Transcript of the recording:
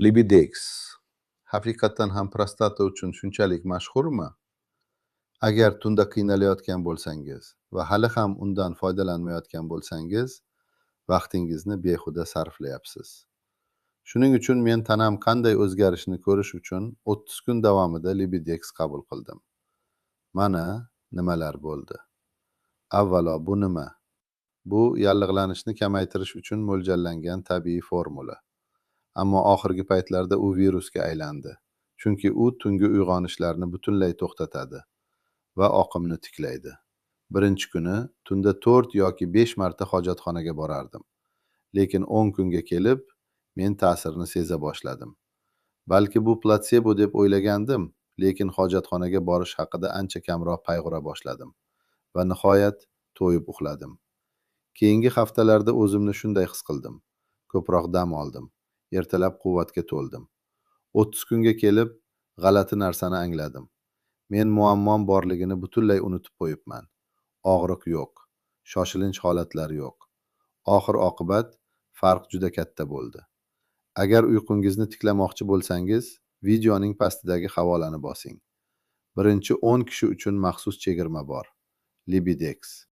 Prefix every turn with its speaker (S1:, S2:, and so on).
S1: Libidex haqiqatan ham prostata uchun shunchalik mashhurmi? Agar tunda qiynalayotgan bo'lsangiz va hali ham undan foydalanmayotgan bo'lsangiz, vaqtingizni behuda sarflayapsiz. Shuning uchun men tanam qanday o'zgarishini ko'rish uchun 30 kun davomida Libidex qabul qildim. Mana nimalar bo'ldi. Avvalo, bu nima? Bu yallig'lanishni kamaytirish uchun mo'ljallangan tabiiy formula. Ammo oxirgi paytlarda u virusga aylandi. Chunki u tungi uyg'onishlarni butunlay to'xtatadi va oqimni tiklaydi. Birinchi kuni tunda 4 yoki 5 marta hojatxonaga borardim. Lekin 10 kunga kelib, men ta'sirini seza boshladim. Balki bu platsebo deb o'ylagandim, lekin hojatxonaga borish haqida ancha kamroq qayg'ura boshladim va nihoyat to'yib uxladim. Keyingi haftalarda o'zimni shunday his qildim. Ko'proq dam oldim. Ertalab quvvatga to'ldim. 30 kunga kelib, g'alati narsani angladim. Men muammom borligini butunlay unutib qo'yibman. Og'riq yo'q, shoshilinch holatlar yo'q. Oxir-oqibat farq juda katta bo'ldi. Agar uyqungizni tiklamoqchi bo'lsangiz, videoning pastidagi havolani bosing. Birinchi 10 kishi uchun maxsus chegirma bor. Libidex